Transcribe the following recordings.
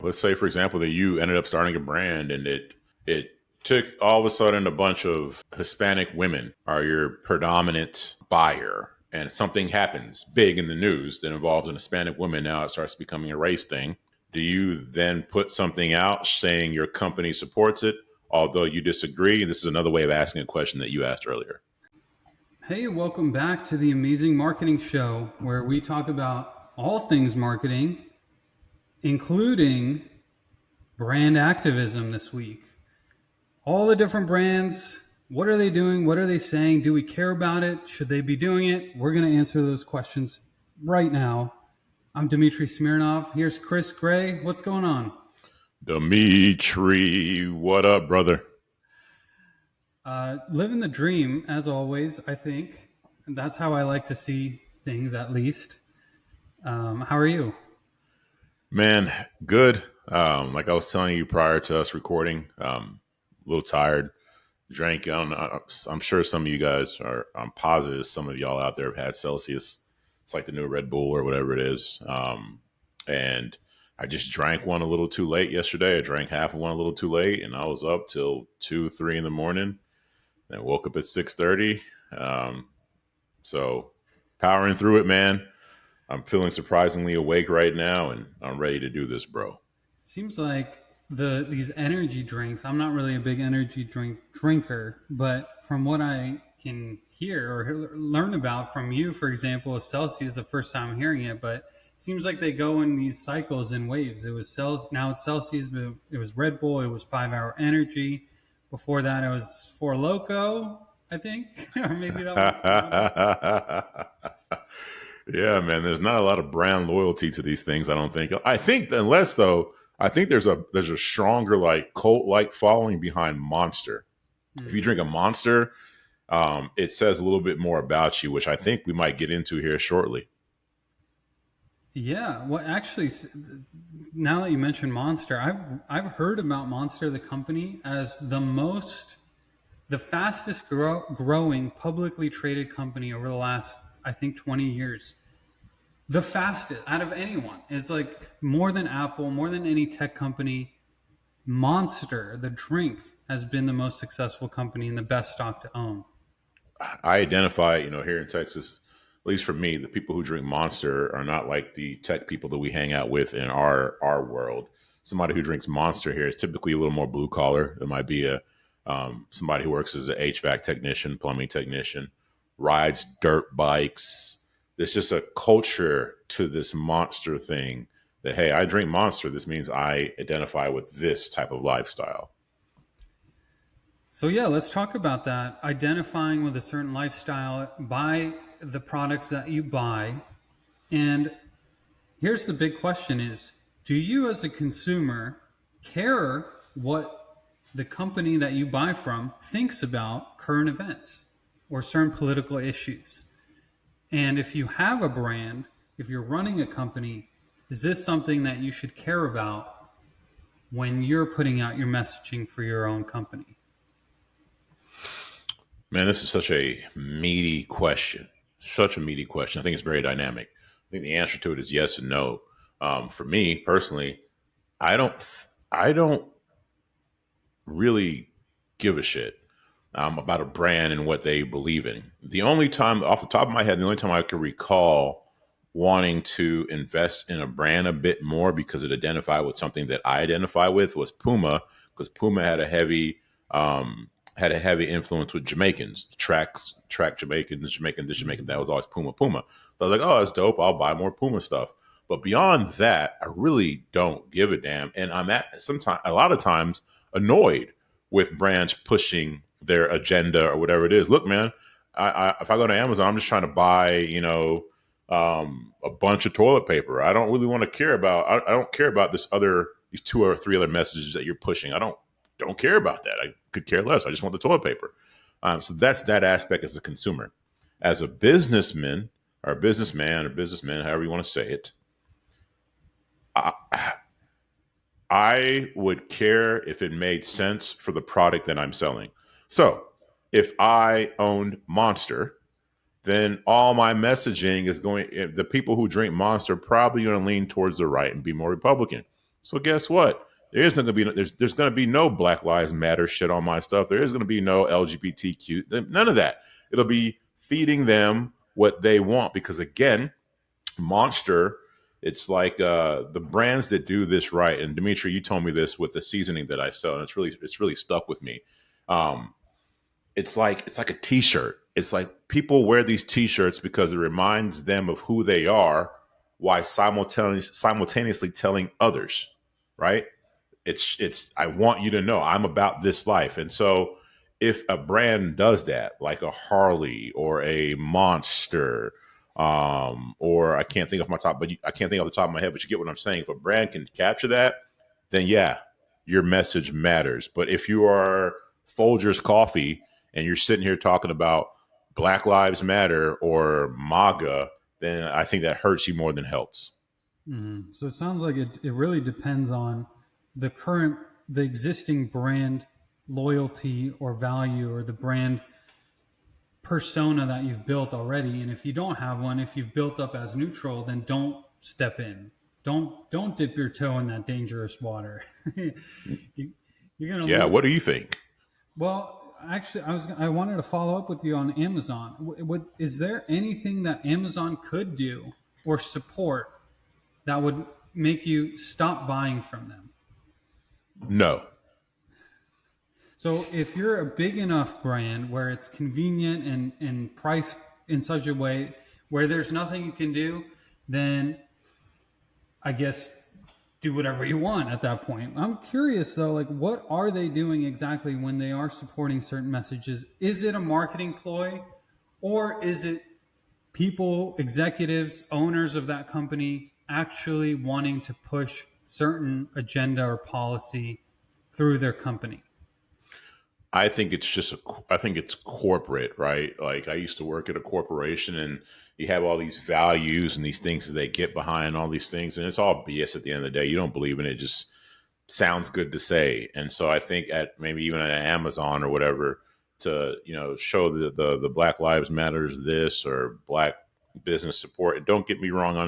Let's say, for example, that you ended up starting a brand and it took all of a sudden a bunch of Hispanic women are your predominant buyer, and something happens big in the news that involves an Hispanic woman. Now it starts becoming a race thing. Do you then put something out saying your company supports it, although you disagree? And this is another way of asking a question that you asked earlier. Hey, welcome back to the Amazing Marketing Show, where we talk about all things marketing, including brand activism this week. All the different brands, what are they doing? What are they saying? Do we care about it? Should they be doing it? We're going to answer those questions right now. I'm Dmitri Smirnov. Here's Chris Gray. What's going on? Dmitri, what up, brother? Living the dream, as always, I think. And that's how I like to see things, at least. How are you? Man, good. Like I was telling you prior to us recording, a little tired. Drank. I don't know. I'm sure some of you guys are. I'm positive some of y'all out there have had Celsius. It's like the new Red Bull or whatever it is. And I just drank one a little too late yesterday. I drank half of one a little too late, and I was up till 2, 3 in the morning. Then woke up at 6:30. So powering through it, man. I'm feeling surprisingly awake right now, and I'm ready to do this, bro. It seems like these energy drinks. I'm not really a big energy drinker, but from what I can hear or learn about from you, for example, Celsius is the first time I'm hearing it, but it seems like they go in these cycles in waves. It was now it's Celsius, but it was Red Bull. It was 5 Hour Energy. Before that, it was Four Loco, I think, or maybe that was another. Yeah, man. There's not a lot of brand loyalty to these things. I don't think. I think unless though, I think there's a stronger like cult like following behind Monster. If you Hmm. drink a Monster, it says a little bit more about you, which I think we might get into here shortly. Yeah, well, actually, now that you mentioned Monster, I've heard about Monster, the company, as the fastest growing publicly traded company over the last, I think, 20 years. The fastest out of anyone. It's like more than Apple, more than any tech company. Monster, the drink, has been the most successful company and the best stock to own. I identify, here in Texas, at least for me, the people who drink Monster are not like the tech people that we hang out with in our world. Somebody who drinks Monster here is typically a little more blue collar. It might be a somebody who works as an HVAC technician, plumbing technician, rides dirt bikes. There's just a culture to this Monster thing that hey, I drink Monster. This means I identify with this type of lifestyle. So, yeah, let's talk about that. Identifying with a certain lifestyle by the products that you buy. And here's the big question is, do you as a consumer care what the company that you buy from thinks about current events or certain political issues? And if you have a brand, if you're running a company, is this something that you should care about when you're putting out your messaging for your own company? Man, this is such a meaty question. Such a meaty question. I think it's very dynamic. I think the answer to it is yes and no. For me personally, I don't really give a shit about a brand and what they believe in. The only time, off the top of my head, the only time I could recall wanting to invest in a brand a bit more because it identified with something that I identify with was Puma, because Puma had a heavy influence with Jamaicans, track Jamaicans, Jamaican, this Jamaican, that was always Puma, Puma. So I was like, oh, that's dope. I'll buy more Puma stuff. But beyond that, I really don't give a damn. And I'm a lot of times annoyed with brands pushing their agenda or whatever it is. Look, man, if I go to Amazon, I'm just trying to buy, a bunch of toilet paper. I don't really want to care about. I don't care about these two or three other messages that you're pushing. I don't care about that. I could care less. I just want the toilet paper. So that's that aspect as a consumer. As a businessman or businessman or businessman, however you want to say it, I, I would care if it made sense for the product that I'm selling. So if I owned Monster, then all my messaging is the people who drink Monster probably going to lean towards the right and be more Republican. So guess what? There's going to be no Black Lives Matter shit on my stuff. There is going to be no LGBTQ, none of that. It'll be feeding them what they want because again, Monster, it's like the brands that do this right. And Dmitri, you told me this with the seasoning that I sell, and it's really stuck with me. Um, it's like a t-shirt. It's like people wear these t-shirts because it reminds them of who they are, while simultaneously telling others, right? It's I want you to know I'm about this life. And so if a brand does that, like a Harley or a Monster, or I can't think off my top, but I can't think off the top of my head, but you get what I'm saying. If a brand can capture that, then yeah, your message matters. But if you are Folgers Coffee and you're sitting here talking about Black Lives Matter or MAGA, then I think that hurts you more than helps. So it sounds like it really depends on the current, the existing brand loyalty or value, or the brand persona that you've built already. And if you don't have one, if you've built up as neutral, then don't step in. Don't dip your toe in that dangerous water. You- You're gonna Yeah, what lose. do you think? Well, actually, I wanted to follow up with you on Amazon. Is there anything that Amazon could do or support that would make you stop buying from them? No. So if you're a big enough brand where it's convenient and priced in such a way where there's nothing you can do, then I guess do whatever you want at that point. I'm curious though, like what are they doing exactly when they are supporting certain messages? Is it a marketing ploy, or is it people, executives, owners of that company actually wanting to push certain agenda or policy through their company? I think it's corporate, right? Like I used to work at a corporation and you have all these values and these things that they get behind all these things and it's all BS at the end of the day. You don't believe in it, just sounds good to say. And so I think at maybe even at Amazon or whatever to, show the Black Lives Matters this or black business support. And don't get me wrong, I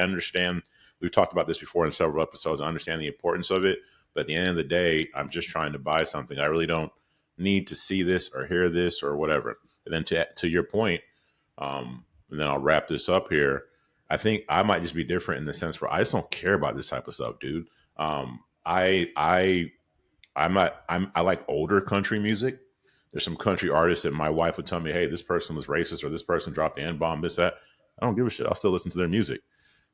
understand we've talked about this before in several episodes. I understand the importance of it. But at the end of the day, I'm just trying to buy something. I really don't need to see this or hear this or whatever. And then to your point, and then I'll wrap this up here. I think I might just be different in the sense where I just don't care about this type of stuff, dude. I like older country music. There's some country artists that my wife would tell me, hey, this person was racist or this person dropped the N bomb, this, that. I don't give a shit. I'll still listen to their music.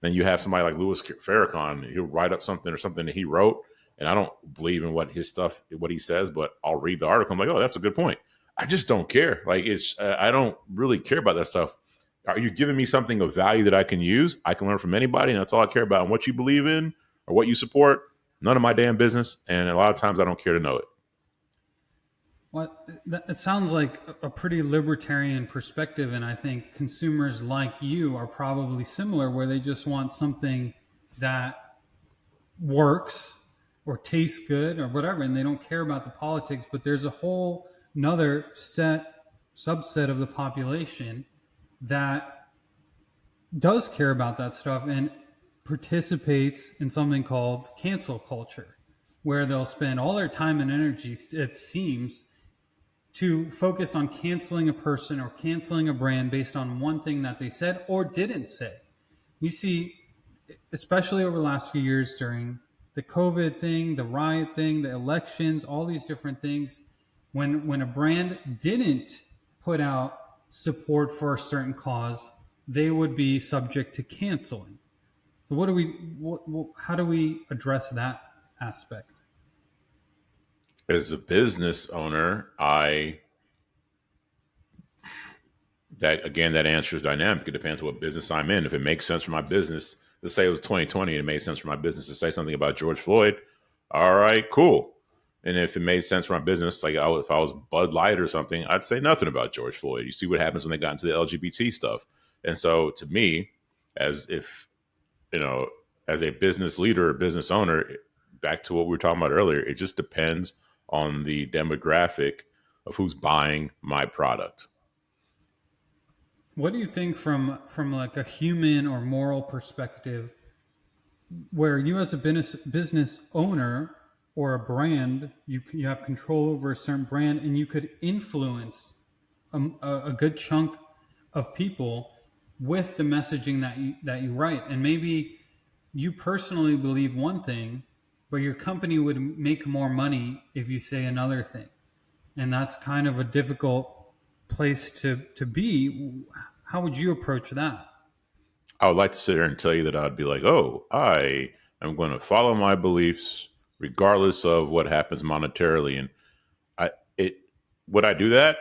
Then you have somebody like Louis Farrakhan. He'll write up something or something that he wrote, and I don't believe in what he says, but I'll read the article. I'm like, oh, that's a good point. I just don't care. Like I don't really care about that stuff. Are you giving me something of value that I can use? I can learn from anybody, and that's all I care about. And what you believe in or what you support, none of my damn business. And a lot of times, I don't care to know it. Well, it sounds like a pretty libertarian perspective, and I think consumers like you are probably similar, where they just want something that works or tastes good or whatever, and they don't care about the politics. But there's a whole another subset of the population that does care about that stuff and participates in something called cancel culture, where they'll spend all their time and energy, it seems, to focus on canceling a person or canceling a brand based on one thing that they said or didn't say. You see, especially over the last few years during the COVID thing, the riot thing, the elections, all these different things, when a brand didn't put out support for a certain cause, they would be subject to canceling. So how do we address that aspect? As a business owner, that answer is dynamic. It depends on what business I'm in. If it makes sense for my business, let's say it was 2020 and it made sense for my business to say something about George Floyd, all right, cool. And if it made sense for my business, like if I was Bud Light or something, I'd say nothing about George Floyd. You see what happens when they got into the LGBT stuff. And so to me, as if, you know, as a business leader or business owner, back to what we were talking about earlier, it just depends on the demographic of who's buying my product. What do you think from like a human or moral perspective? where you as a business owner or a brand, you have control over a certain brand, and you could influence a good chunk of people with the messaging that you write. And maybe you personally believe one thing, but your company would make more money if you say another thing. And that's kind of a difficult place to be. How would you approach that? I would like to sit here and tell you that I'd be like, oh, I am going to follow my beliefs regardless of what happens monetarily. And I it would I do that?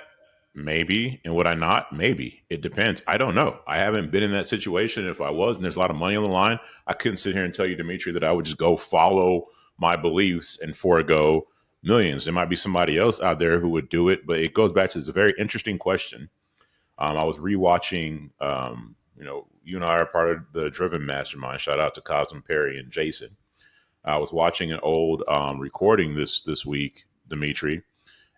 Maybe. And would I not? Maybe. It depends. I don't know. I haven't been in that situation. If I was and there's a lot of money on the line, I couldn't sit here and tell you, Dmitri, that I would just go follow my beliefs and forego millions. There might be somebody else out there who would do it, but it goes back to this a very interesting question. I was rewatching, you and I are part of the Driven Mastermind. Shout out to Cosmo Perry and Jason. I was watching an old recording this week, Dimitri,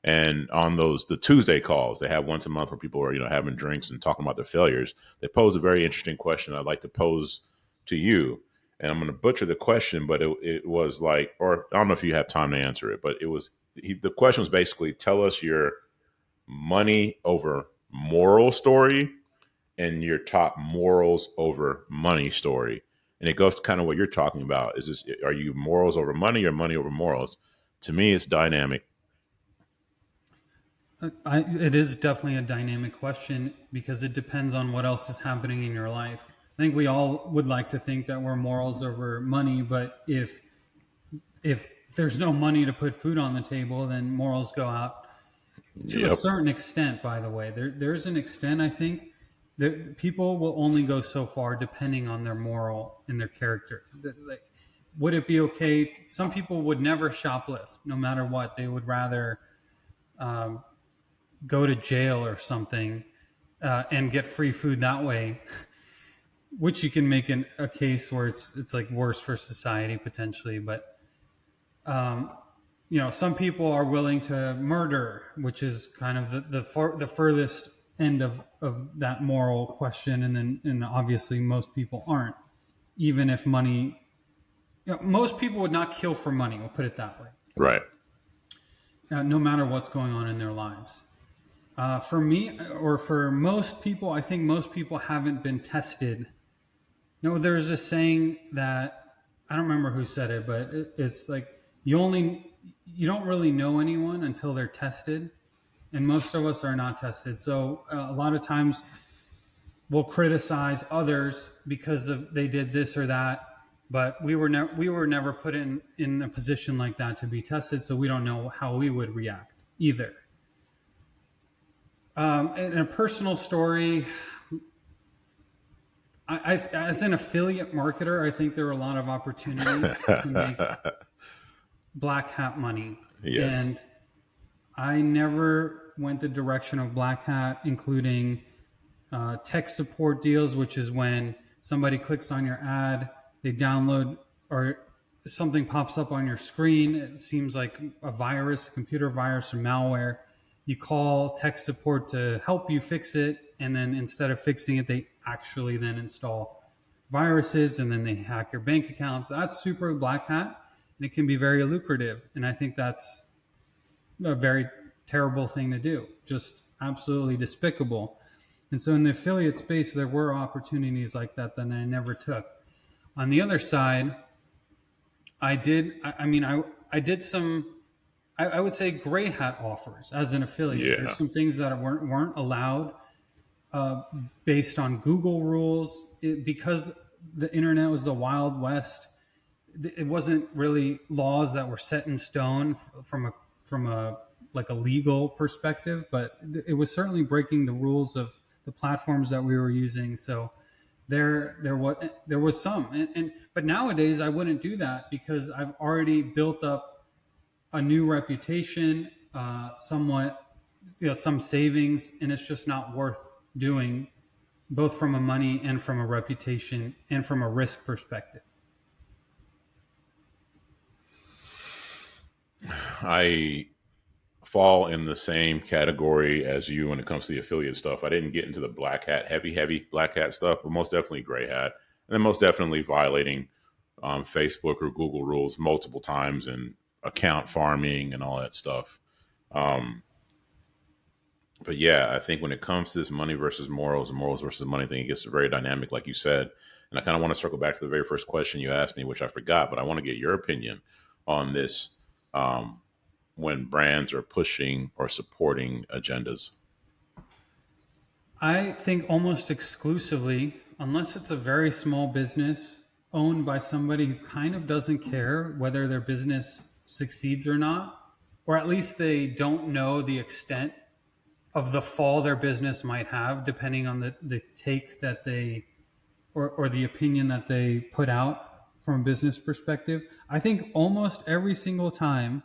and on the Tuesday calls they have once a month where people are having drinks and talking about their failures. They pose a very interesting question I'd like to pose to you, and I'm going to butcher the question, but it was like, or I don't know if you have time to answer it, but the question was basically tell us your money over moral story and your top morals over money story. And it goes to kind of what you're talking about. Are you morals over money or money over morals? To me, it's dynamic. It is definitely a dynamic question because it depends on what else is happening in your life. I think we all would like to think that we're morals over money, but if there's no money to put food on the table, then morals go out to a Yep. certain extent. By the way, there's an extent I think that people will only go so far depending on their moral and their character. Like, would it be okay? Some people would never shoplift, no matter what. They would rather um, go to jail or something and get free food that way, which you can make a case where it's like worse for society potentially. But um, some people are willing to murder, which is kind of the furthest end of that moral question. And obviously most people aren't, even if money. Most people would not kill for money. We'll put it that way. Right. No matter what's going on in their lives. For me, or for most people, I think most people haven't been tested. There's a saying that I don't remember who said it, but it's like you don't really know anyone until they're tested, and most of us are not tested. So a lot of times we'll criticize others because of they did this or that, but we were never put in a position like that to be tested, so we don't know how we would react either. In a personal story, as an affiliate marketer, I think there are a lot of opportunities to make black hat money. Yes. And I never went the direction of black hat, including tech support deals, which is when somebody clicks on your ad, they download, or something pops up on your screen. It seems like a virus, computer virus, or malware. You call tech support to help you fix it, and then instead of fixing it, they actually then install viruses, and then they hack your bank accounts. That's super black hat, and it can be very lucrative. And I think that's a very terrible thing to do, just absolutely despicable. And so in the affiliate space, there were opportunities like that that I never took. On the other side, I did. I did some. I would say gray hat offers as an affiliate. Yeah. There's some things that weren't allowed based on Google rules because the internet was the Wild West. It wasn't really laws that were set in stone from a like a legal perspective, but it was certainly breaking the rules of the platforms that we were using. So there was some, but nowadays I wouldn't do that because I've already built up a new reputation, somewhat, some savings, and it's just not worth doing, both from a money and from a reputation and from a risk perspective. I fall in the same category as you when it comes to the affiliate stuff. I didn't get into the black hat, heavy black hat stuff, but most definitely gray hat. And then most definitely violating Facebook or Google rules multiple times and account farming and all that stuff. Um, but yeah, I think when it comes to this money versus morals and morals versus money thing, it gets very dynamic, like you said. And I kind of want to circle back to the very first question you asked me, which I forgot, but I want to get your opinion on this. Um, when brands are pushing or supporting agendas. I think almost exclusively, unless it's a very small business owned by somebody who kind of doesn't care whether their business succeeds or not, or at least they don't know the extent of the fall their business might have, depending on the take that they or the opinion that they put out from a business perspective. I think almost every single time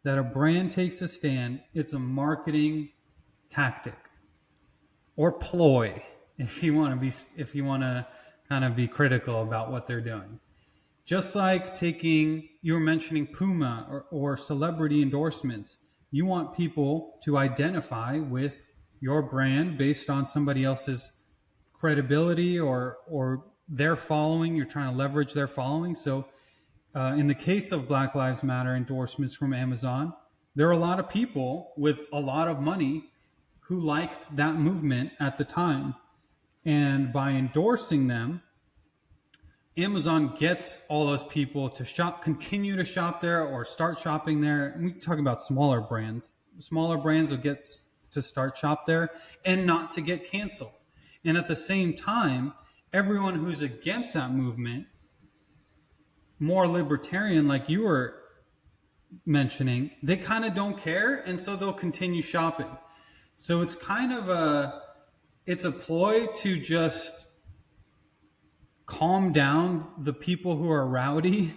that a brand takes a stand, it's a marketing tactic or ploy, if you want to kind of be critical about what they're doing. Just like taking, you were mentioning Puma or celebrity endorsements, you want people to identify with your brand based on somebody else's credibility or their following. You're trying to leverage their following. So, in the case of Black Lives Matter endorsements from Amazon, there are a lot of people with a lot of money who liked that movement at the time, and by endorsing them, Amazon gets all those people to shop, continue to shop there, or start shopping there. And we can talk about smaller brands. Smaller brands will get to start shop there and not to get canceled. And at the same time, everyone who's against that movement, more libertarian, like you were mentioning, they kind of don't care, and so they'll continue shopping. So it's kind of it's a ploy to just calm down the people who are rowdy,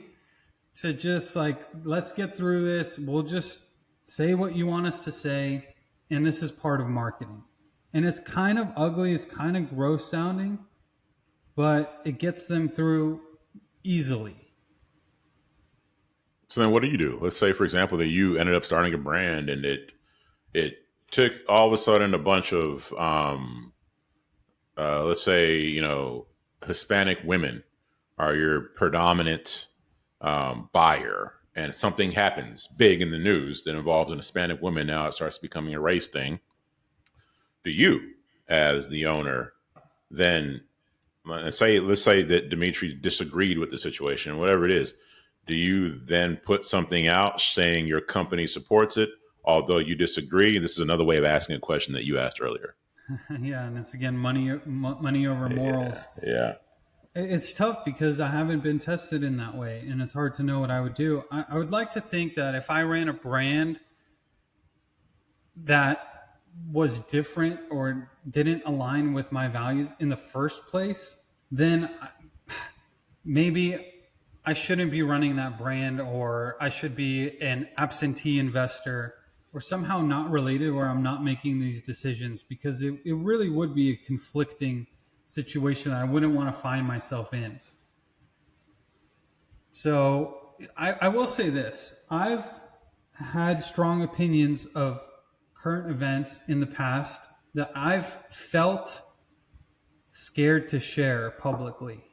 to just like, let's get through this. We'll just say what you want us to say, and this is part of marketing. And it's kind of ugly, it's kind of gross sounding, but it gets them through easily. So then, what do you do? Let's say, for example, that you ended up starting a brand, and it took all of a sudden a bunch of let's say, Hispanic women are your predominant buyer, and something happens big in the news that involves an Hispanic woman. Now it starts becoming a race thing. Do you, as the owner, then let's say that Dmitri disagreed with the situation, whatever it is, do you then put something out saying your company supports it, although you disagree? And this is another way of asking a question that you asked earlier. Yeah, and it's again money over morals. Yeah. It's tough because I haven't been tested in that way, and it's hard to know what I would do. I would like to think that if I ran a brand that was different or didn't align with my values in the first place, then maybe I shouldn't be running that brand, or I should be an absentee investor, or somehow not related, where I'm not making these decisions, because it really would be a conflicting situation that I wouldn't want to find myself in. So I will say this. I've had strong opinions of current events in the past that I've felt scared to share publicly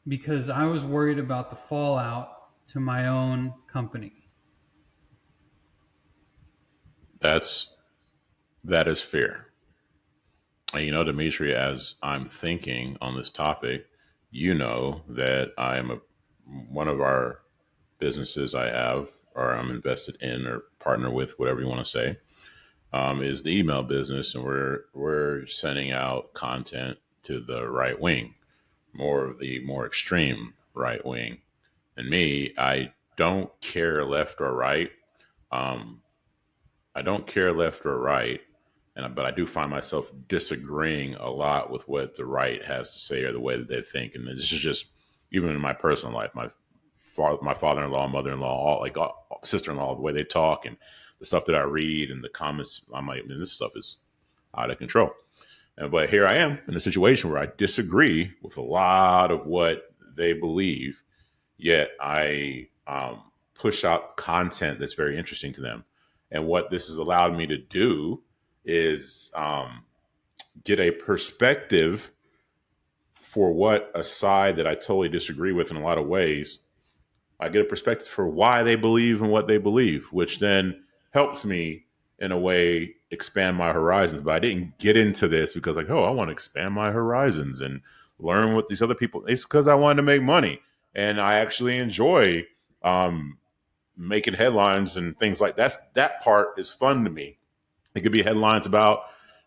because I was worried about the fallout to my own company. That is fair. And Dimitri, as I'm thinking on this topic, you know that I am one of our businesses I have, or I'm invested in, or partner with, whatever you want to say, is the email business, and we're sending out content to the right wing, more of the more extreme right wing. And me, I don't care left or right. Um, I don't care left or right, but I do find myself disagreeing a lot with what the right has to say or the way that they think. And this is just even in my personal life. My father-in-law, mother-in-law, all sister-in-law, the way they talk and the stuff that I read and the comments, this stuff is out of control. But here I am in a situation where I disagree with a lot of what they believe, yet I push out content that's very interesting to them. And what this has allowed me to do is get a perspective for what a side that I totally disagree with in a lot of ways I get a perspective for why they believe in what they believe, which then helps me in a way expand my horizons. But I didn't get into this because like, oh, I want to expand my horizons and learn what these other people. It's because I wanted to make money, and I actually enjoy um, making headlines and things like that. That part is fun to me. It could be headlines about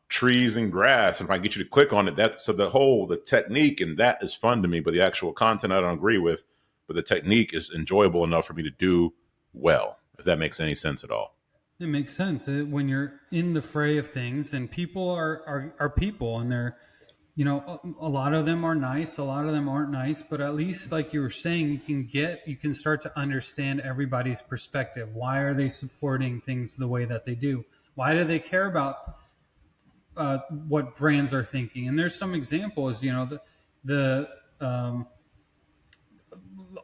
trees and grass. And if I get you to click on it, that so the technique and that is fun to me, but the actual content I don't agree with. But the technique is enjoyable enough for me to do well, if that makes any sense at all. It makes sense when you're in the fray of things, and people are people, and they're, a lot of them are nice, a lot of them aren't nice, but at least, like you were saying, you can start to understand everybody's perspective. Why are they supporting things the way that they do? Why do they care about what brands are thinking? And there's some examples, the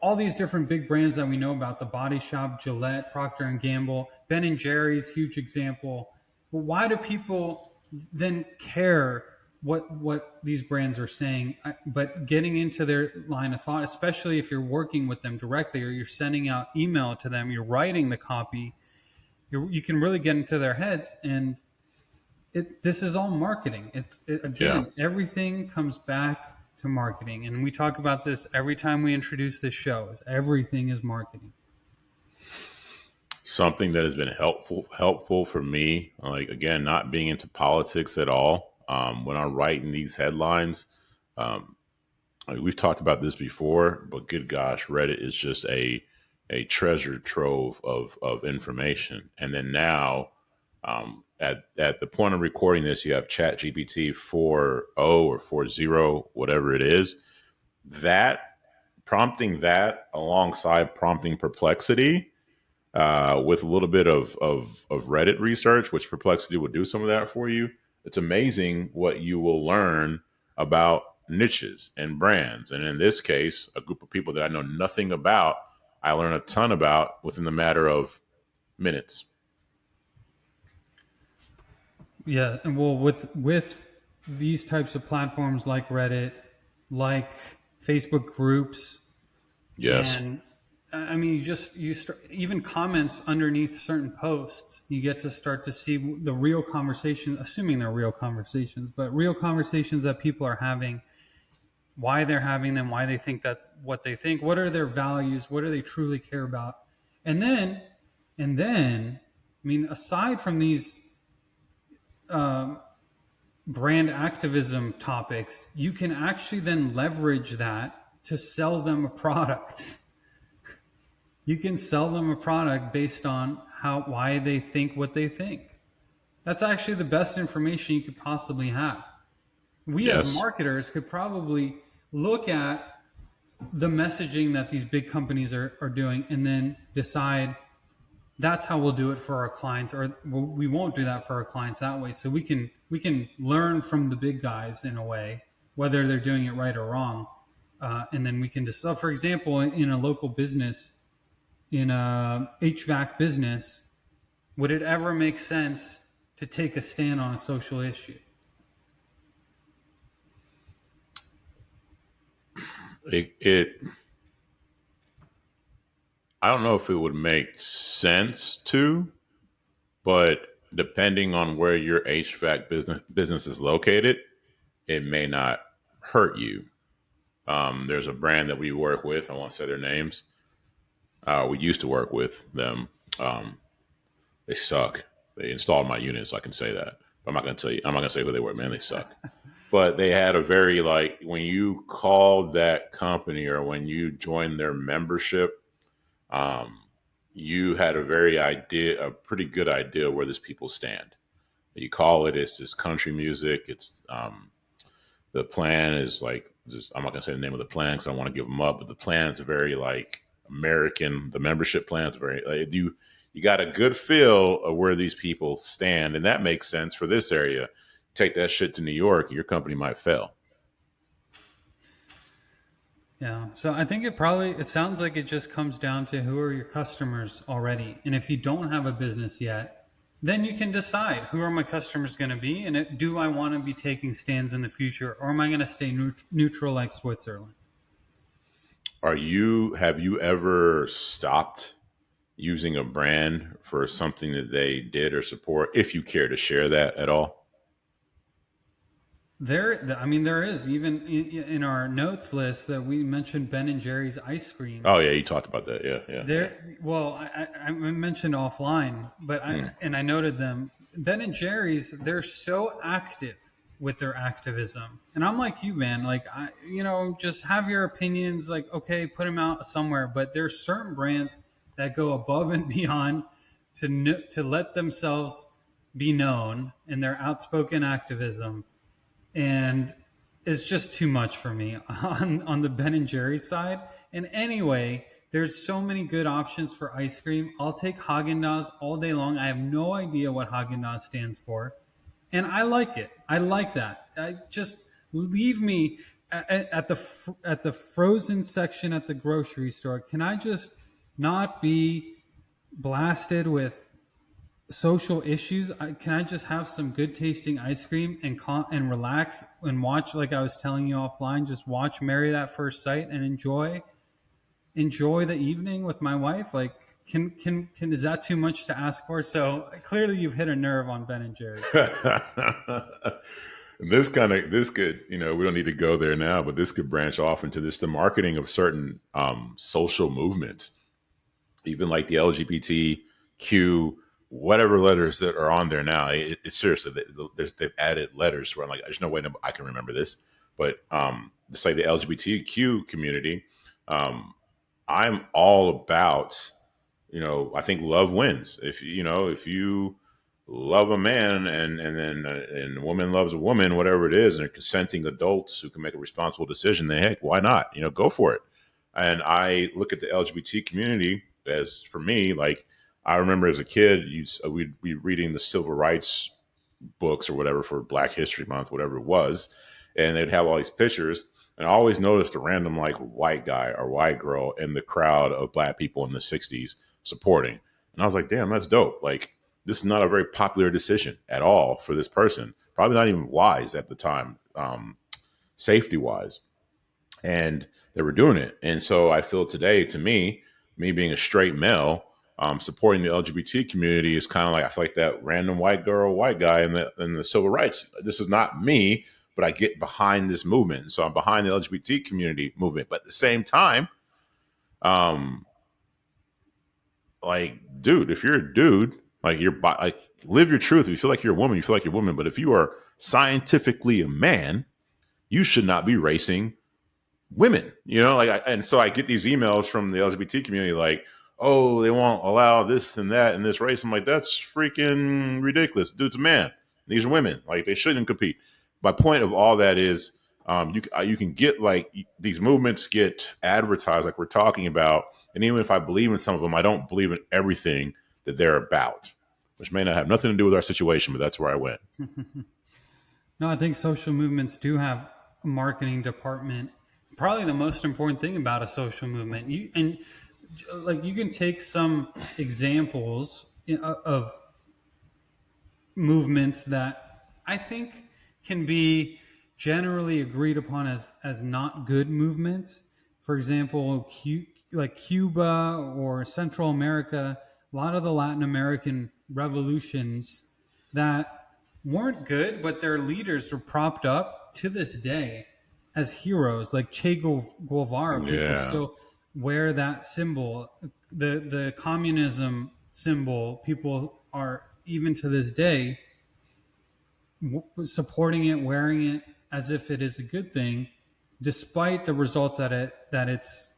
all these different big brands that we know about, the Body Shop, Gillette, Procter and Gamble, Ben and Jerry's, huge example. But why do people then care what these brands are saying? But getting into their line of thought, especially if you're working with them directly or you're sending out email to them, you're writing the copy, you can really get into their heads. And this is all marketing. Yeah. Again, everything comes back to marketing, and we talk about this every time we introduce this show. Is everything is marketing. Something that has been helpful for me, like again, not being into politics at all. When I'm writing these headlines, like we've talked about this before, but good gosh, Reddit is just a treasure trove of information. And then now, at the point of recording this, you have Chat GPT 4.0 or 4.0, whatever it is. That prompting that alongside prompting Perplexity with a little bit of Reddit research, which Perplexity will do some of that for you. It's amazing what you will learn about niches and brands. And in this case, a group of people that I know nothing about, I learn a ton about within the matter of minutes. Yeah, and well, with these types of platforms like Reddit, like Facebook groups, Yes. and I mean, even comments underneath certain posts, you get to start to see the real conversation, assuming they're real conversations, but real conversations that people are having, why they're having them, why they think that what they think, what are their values, what do they truly care about, and then, I mean, aside from these brand activism topics, you can actually then leverage that to sell them a product. You can sell them a product based on why they think what they think. That's actually the best information you could possibly have. We as Yes. marketers could probably look at the messaging that these big companies are doing and then decide that's how we'll do it for our clients, or we won't do that for our clients that way. So we can learn from the big guys in a way, whether they're doing it right or wrong, and then we can just, for example, in a local business, in a HVAC business, would it ever make sense to take a stand on a social issue? It I don't know if it would make sense to, but depending on where your HVAC business is located, it may not hurt you. There's a brand that we work with. I won't say their names. We used to work with them. Um, they suck. They installed my unit, so I can say that. But I'm not going to tell you. I'm not going to say who they were. Man, they suck. But they had a very like when you called that company or when you joined their membership, um, you had a pretty good idea where these people stand. You call it, it's just country music. It's the plan is like just, I'm not gonna say the name of the plan because I don't want to give them up, but the plan is very like American. The membership plan is very like, you got a good feel of where these people stand, and that makes sense for this area. Take that shit to New York, your company might fail. Yeah. So I think it sounds like it just comes down to who are your customers already. And if you don't have a business yet, then you can decide who are my customers going to be, and do I want to be taking stands in the future, or am I going to stay neutral like Switzerland? Have you ever stopped using a brand for something that they did or support, if you care to share that at all? I mean, there is even in our notes list that we mentioned Ben and Jerry's ice cream. Oh yeah, you talked about that. Yeah, yeah, yeah. There, well, I mentioned offline, but Hmm. I noted them. Ben and Jerry's, they're so active with their activism, and I'm like you, man. Like just have your opinions. Like, okay, put them out somewhere. But there's certain brands that go above and beyond to let themselves be known in their outspoken activism, and it's just too much for me on the Ben and Jerry side. And anyway, there's so many good options for ice cream. I'll take Haagen Dazs all day long. I have no idea what Haagen Dazs stands for, and I like it. I like that. I just leave me at the frozen section at the grocery store. Can I just not be blasted with social issues? Can I just have some good tasting ice cream and relax and watch, like I was telling you offline, just watch Married at First Sight and enjoy the evening with my wife? Like, can is that too much to ask for? So clearly, you've hit a nerve on Ben and Jerry. This could, we don't need to go there now, but this could branch off into the marketing of certain social movements, even like the LGBTQ, whatever letters that are on there now. It's seriously, they've added letters where I'm like, there's no way I can remember this. But just like the LGBTQ community, um, I'm all about, I think love wins. If you love a man and a woman loves a woman, whatever it is, and they're consenting adults who can make a responsible decision, then heck, why not? Go for it. And I look at the LGBT community as, for me, like, I remember as a kid, we'd be reading the civil rights books or whatever for Black History Month, whatever it was, and they'd have all these pictures. And I always noticed a random like white guy or white girl in the crowd of black people in the '60s supporting. And I was like, damn, that's dope. Like, this is not a very popular decision at all for this person. Probably not even wise at the time, safety wise. And they were doing it. And so I feel today, to me being a straight male, supporting the LGBT community is kind of like, I feel like that random white girl, white guy in the civil rights. This is not me, but I get behind this movement. So I'm behind the LGBT community movement. But at the same time, um, like, dude, if you're a dude, like like, live your truth. If you feel like you're a woman, you feel like you're a woman. But if you are scientifically a man, you should not be racing women, and so I get these emails from the LGBT community like, oh, they won't allow this and that in this race. I'm like, that's freaking ridiculous. Dude's a man. These are women. Like, they shouldn't compete. My point of all that is, you can get, like, these movements get advertised like we're talking about, and even if I believe in some of them, I don't believe in everything that they're about, which may not have nothing to do with our situation, but that's where I went. No, I think social movements do have a marketing department. Probably the most important thing about a social movement. You can take some examples of movements that I think can be generally agreed upon as not good movements. For example, like Cuba or Central America, a lot of the Latin American revolutions that weren't good, but their leaders were propped up to this day as heroes. Like Guevara, people Yeah. still wear that symbol. The communism symbol, people are even to this day supporting it, wearing it as if it is a good thing, despite the results that it's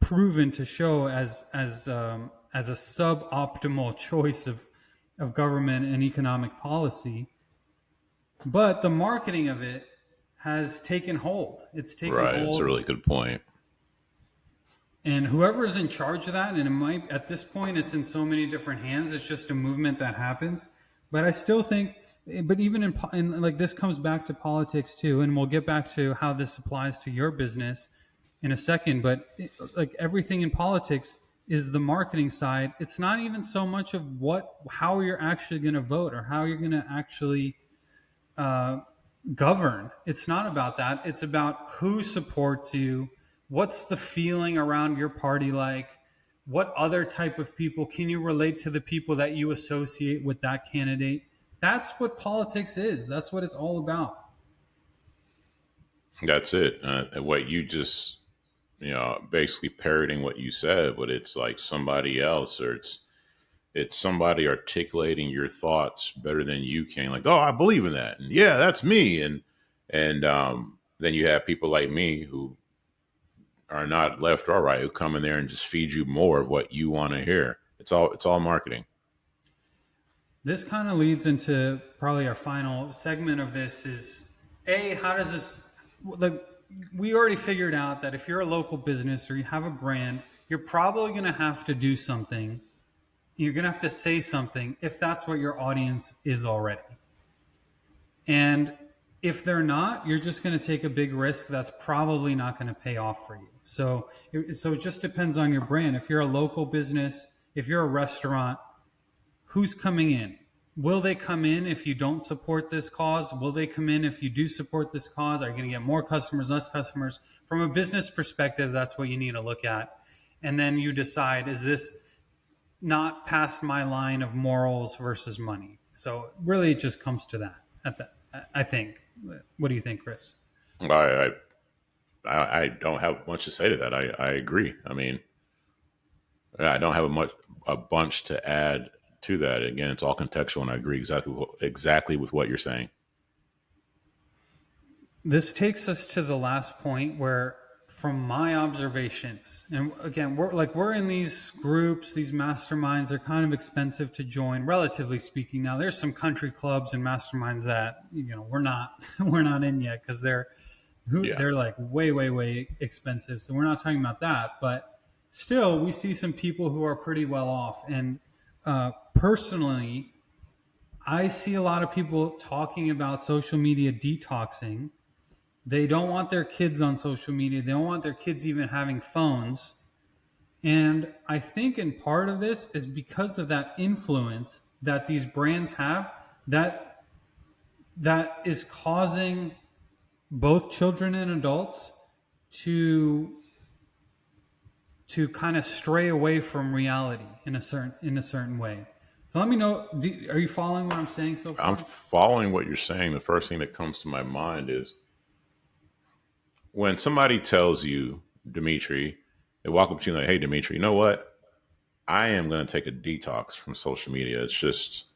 proven to show as a suboptimal choice of government and economic policy. But the marketing of it has taken hold. It's taken Right. It's a hold, really good point. and whoever's in charge of that, and it might at this point it's in so many different hands. It's just a movement that happens. But I still think, but even in like, this comes back to politics too, and we'll get back to how this applies to your business in a second. But like everything in politics is the marketing side. It's not even so much of how you're actually going to vote or how you're going to actually uh, govern. It's not about that. It's about who supports you, what's the feeling around your party like? What other type of people can you relate to, the people that you associate with that candidate? That's what politics is. That's what it's all about. That's it. What you just, basically parroting what you said, but it's like somebody else, or it's somebody articulating your thoughts better than you can. Like, oh, I believe in that, and yeah, that's me. And then you have people like me who are not left or right, who come in there and just feed you more of what you want to hear. It's all marketing. This kind of leads into probably our final segment of this is, A, how does this, like, we already figured out that if you're a local business or you have a brand, you're probably going to have to do something. You're going to have to say something if that's what your audience is already. And if they're not, you're just going to take a big risk that's probably not going to pay off for you. So it just depends on your brand. If you're a local business, if you're a restaurant, who's coming in? Will they come in if you don't support this cause? Will they come in if you do support this cause? Are you going to get more customers, less customers? From a business perspective, that's what you need to look at. And then you decide, is this not past my line of morals versus money? So really it just comes to that I think. What do you think, Chris? I, I don't have much to say to that. I agree. I mean, I don't have a bunch to add to that. Again, it's all contextual, and I agree exactly with what you're saying. This takes us to the last point where, from my observations, and again, we're in these groups, these masterminds, they're kind of expensive to join, relatively speaking. Now there's some country clubs and masterminds that, we're not we're not in yet, because Yeah, they're like way expensive. So we're not talking about that, but still we see some people who are pretty well off. And personally, I see a lot of people talking about social media detoxing. They don't want their kids on social media. They don't want their kids even having phones. And I think in part of this is because of that influence that these brands have, that is causing both children and adults to kind of stray away from reality in a certain way. So let me know, are you following what I'm saying so I'm far? following what you're saying. The first thing that comes to my mind is when somebody tells you, Dmitri, they walk up to you like, hey, Dmitri, you know what? I am going to take a detox from social media. It's just,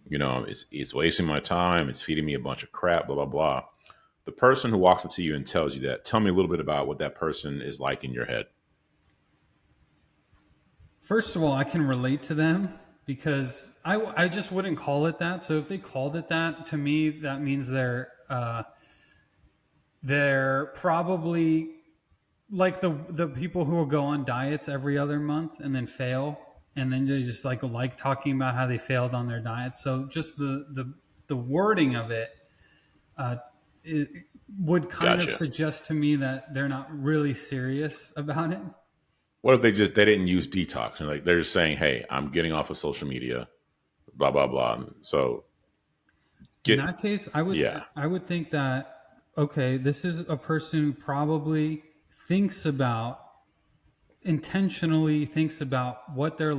it's wasting my time. It's feeding me a bunch of crap, blah, blah, blah. The person who walks up to you and tells you that, tell me a little bit about what that person is like in your head. First of all, I can relate to them because I just wouldn't call it that. So if they called it that, to me, that means they're probably like the people who will go on diets every other month and then fail, and then they just like talking about how they failed on their diet. So just the wording of it, uh, it would kind of Gotcha. suggest to me that they're not really serious about it. What if they didn't use detox and like they're just saying, hey, I'm getting off of social media, blah, blah, blah. So In get, that case, yeah, I would think that, okay, this is a person who probably thinks about intentionally thinks about what they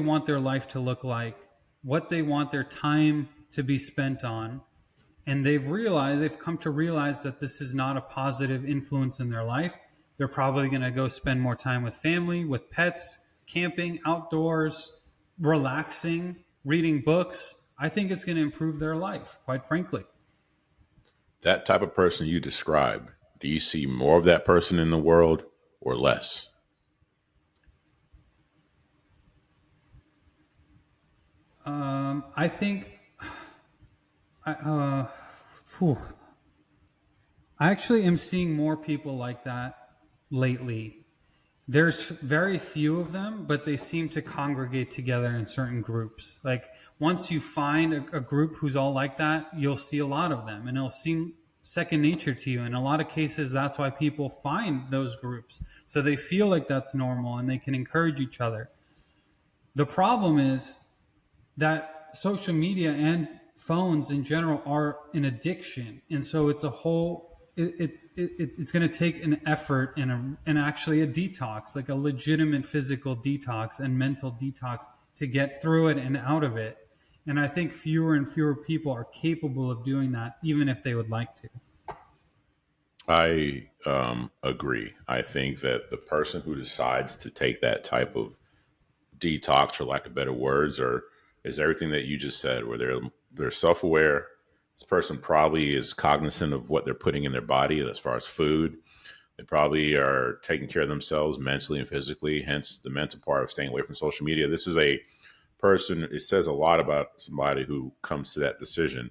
want their life to look like, what they want their time to be spent on, and they've come to realize that this is not a positive influence in their life. They're probably going to go spend more time with family, with pets, camping, outdoors, relaxing, reading books. I think it's going to improve their life, quite frankly. that type of person you described, do you see more of that person in the world or less? I think I, uh, whew. I actually am seeing more people like that lately. There's very few of them, but they seem to congregate together in certain groups. Like once you find a group who's all like that, you'll see a lot of them and it'll seem second nature to you. In a lot of cases, that's why people find those groups. So they feel like that's normal and they can encourage each other. The problem is that social media and phones in general are an addiction. And so it's a whole it's going to take an effort and actually a detox, like a legitimate physical detox and mental detox to get through it and out of it. And I think fewer and fewer people are capable of doing that, even if they would like to. I agree. I think that the person who decides to take that type of detox, for lack of better words, or is everything that you just said, where they're self aware. This person probably is cognizant of what they're putting in their body as far as food. They probably are taking care of themselves mentally and physically. Hence, the mental part of staying away from social media. This is a person. It says a lot about somebody who comes to that decision.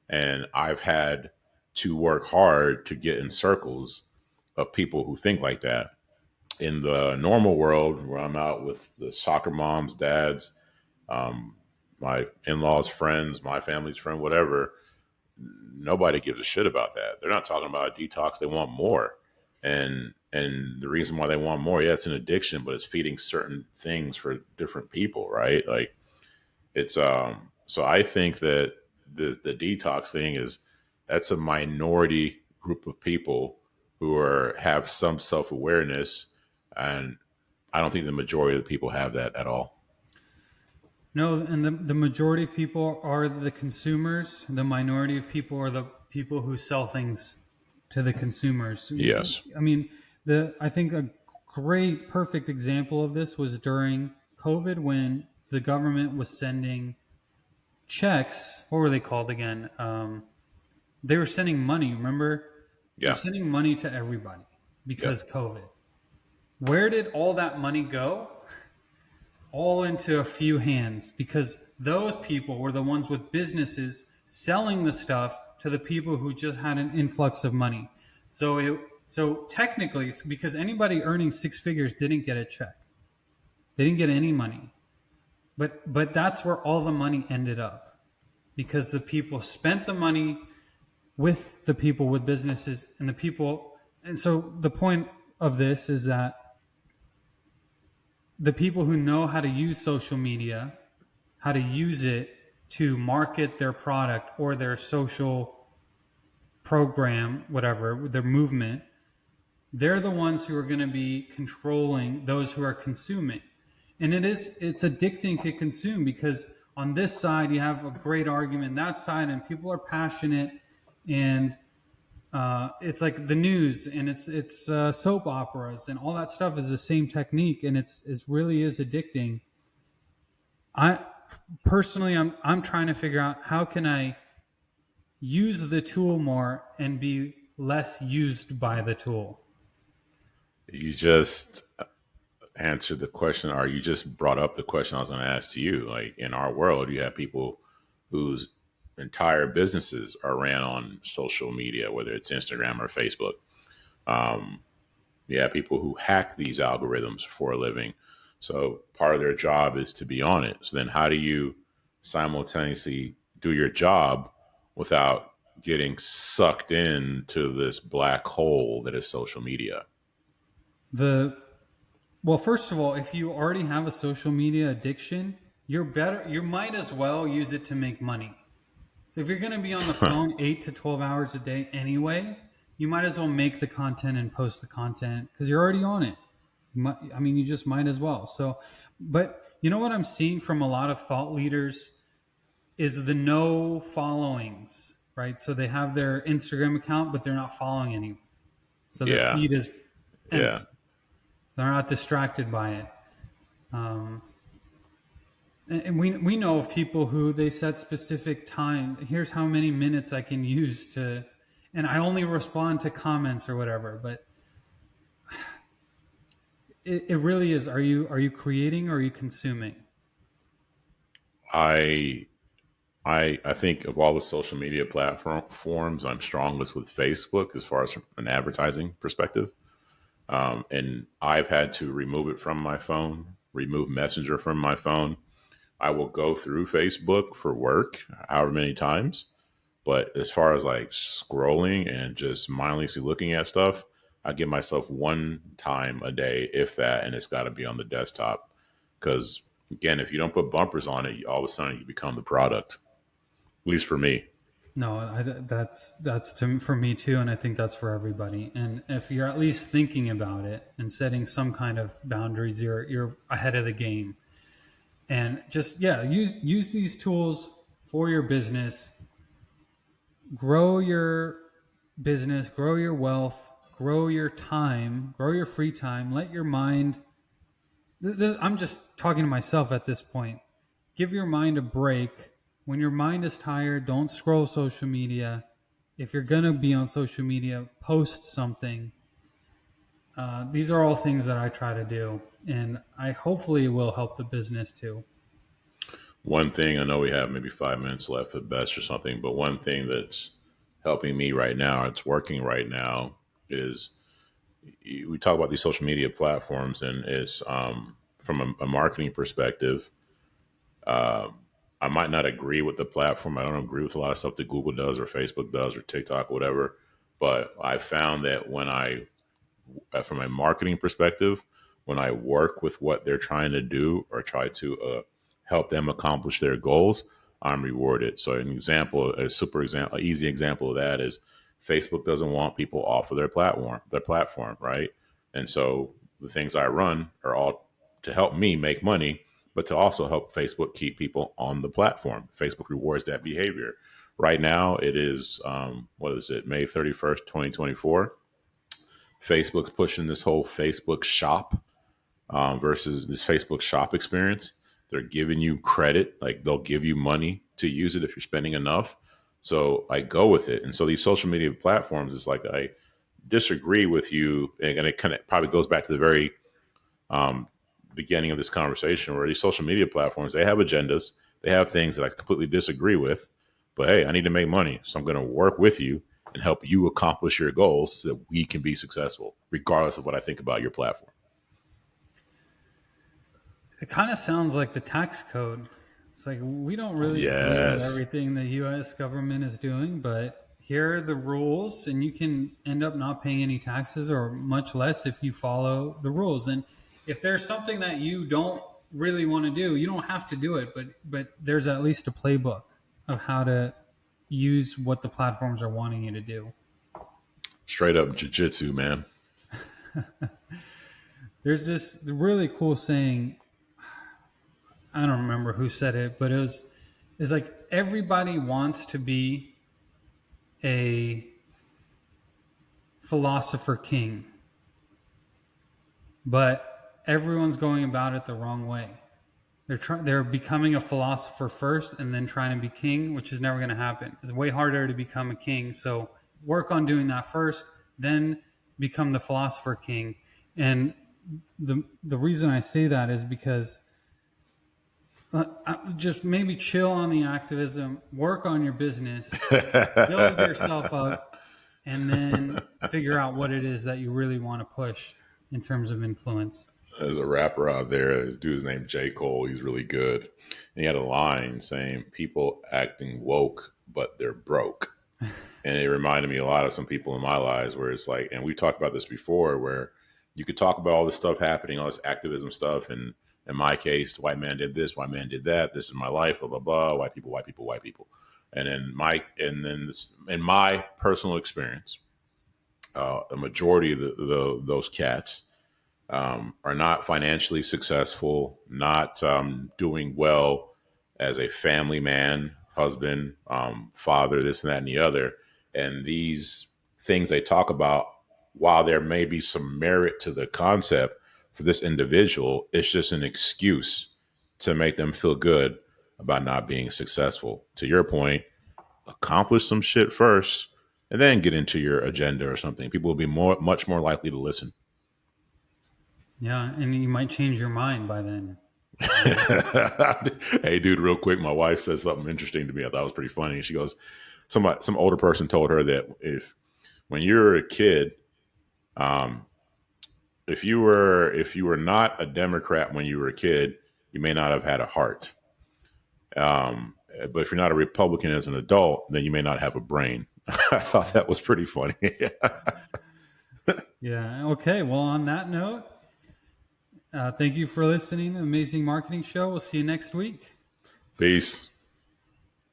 And I've had to work hard to get in circles of people who think like that. In the normal world, where I'm out with the soccer moms, dads, um, my in-laws, friends, my family's friend, whatever, nobody gives a shit about that. They're not talking about a detox. They want more. And the reason why they want more, yeah, it's an addiction, but it's feeding certain things for different people, right? Like it's so I think that the detox thing is that's a minority group of people who are have some self-awareness, and I don't think the majority of the people have that at all. No, and the majority of people are the consumers. The minority of people are the people who sell things to the consumers. Yes. I mean, the I think a great, perfect example of this was during COVID when the government was sending checks. What were they called again? They were sending money. Remember, they're Yeah. sending money to everybody Yep. because COVID. Where did all that money go? All into a few hands because those people were the ones with businesses selling the stuff to the people who just had an influx of money. So technically, because anybody earning six figures didn't get a check, they didn't get any money. But that's where all the money ended up because the people spent the money with the people with businesses and the people. And so the point of this is that the people who know how to use social media, how to use it to market their product or their social program, whatever, their movement, they're the ones who are going to be controlling those who are consuming. And it's addicting to consume because on this side you have a great argument, that side, and people are passionate, and it's like the news, and it's soap operas, and all that stuff is the same technique, and it really is addicting. I personally, I'm trying to figure out how can I use the tool more and be less used by the tool. You just answered the question, or you just brought up the question I was going to ask to you. Like in our world, you have people whose entire businesses are ran on social media, whether it's Instagram or Facebook. Um, you have people who hack these algorithms for a living. So part of their job is to be on it. So then how do you simultaneously do your job without getting sucked into this black hole that is social media? The Well, first of all, if you already have a social media addiction, you're better. You might as well use it to make money. So if you're going to be on the phone 8 to 12 hours a day anyway, you might as well make the content and post the content because you're already on it. I mean, you just might as well. So, but you know what I'm seeing from a lot of thought leaders is the no followings, right? So they have their Instagram account, but they're not following anyone. So their Yeah. feed is Yeah. empty. So they're not distracted by it. Um, and we know of people who they set specific time. Here's how many minutes I can use to, and I only respond to comments or whatever. But it really is. Are you creating or are you consuming? I I think of all the social media platforms, I'm strongest with Facebook as far as from an advertising perspective. And I've had to remove it from my phone, remove Messenger from my phone. I will go through Facebook for work, however many times. But as far as like scrolling and just mindlessly looking at stuff, I give myself one time a day, if that, and it's got to be on the desktop. Because again, if you don't put bumpers on it, all of a sudden you become the product. At least for me. No, for me too, and I think that's for everybody. And if you're at least thinking about it and setting some kind of boundaries, you're ahead of the game. And just use these tools for your business. Grow your business, grow your wealth, grow your time, grow your free time. Let your mind. I'm just talking to myself at this point. Give your mind a break. When your mind is tired, don't scroll social media. If you're going to be on social media, post something. These are all things that I try to do, and I hopefully it will help the business too. One thing, I know we have maybe 5 minutes left at best or something, but one thing that's helping me right now, it's working right now, is we talk about these social media platforms, and it's from a marketing perspective. I might not agree with the platform. I don't agree with a lot of stuff that Google does or Facebook does or TikTok, whatever. But I found that from a marketing perspective, when I work with what they're trying to do or try to help them accomplish their goals, I'm rewarded. So an easy example of that is Facebook doesn't want people off of their platform, right? And so the things I run are all to help me make money, but to also help Facebook keep people on the platform. Facebook rewards that behavior. Right now, it is what is it, May 31st, 2024. Facebook's pushing this whole Facebook shop versus this Facebook shop experience. They're giving you credit, like they'll give you money to use it if you're spending enough. So I go with it. And so these social media platforms, it's like I disagree with you. And it kind of probably goes back to the very beginning of this conversation where these social media platforms, they have agendas, they have things that I completely disagree with. But hey, I need to make money. So I'm going to work with you and help you accomplish your goals so that we can be successful, regardless of what I think about your platform. It kind of sounds like the tax code. It's like we don't really agree with Yes. everything the US government is doing, but here are the rules, and you can end up not paying any taxes or much less if you follow the rules. And if there's something that you don't really want to do, you don't have to do it, but there's at least a playbook of how to use what the platforms are wanting you to do. Straight up jujitsu, man. There's this really cool saying. I don't remember who said it, but it's like everybody wants to be a philosopher king, but everyone's going about it the wrong way. They're becoming a philosopher first and then trying to be king, which is never going to happen. It's way harder to become a king. So work on doing that first, then become the philosopher king. And the reason I say that is because just maybe chill on the activism, work on your business, build yourself up, and then figure out what it is that you really want to push in terms of influence. There's a rapper out there, this dude's named J. Cole. He's really good. And he had a line saying, people acting woke, but they're broke. And it reminded me a lot of some people in my lives where it's like, and we talked about this before, where you could talk about all this stuff happening, all this activism stuff. And in my case, white man did this, white man did that. This is my life, blah, blah, blah. White people, white people, white people. In my personal experience, a majority of those cats are not financially successful, not doing well as a family man, husband, father, this and that and the other. And these things they talk about, while there may be some merit to the concept for this individual, it's just an excuse to make them feel good about not being successful. To your point, accomplish some shit first and then get into your agenda or something. People will be much more likely to listen. Yeah, and you might change your mind by then. Hey, dude, real quick, my wife said something interesting to me. I thought it was pretty funny. She goes, some older person told her that if when you're a kid, um, if you were not a Democrat when you were a kid, you may not have had a heart. But if you're not a Republican as an adult, then you may not have a brain. I thought that was pretty funny. Yeah. Okay. Well, on that note, thank you for listening to Amazing Marketing Show. We'll see you next week. Peace.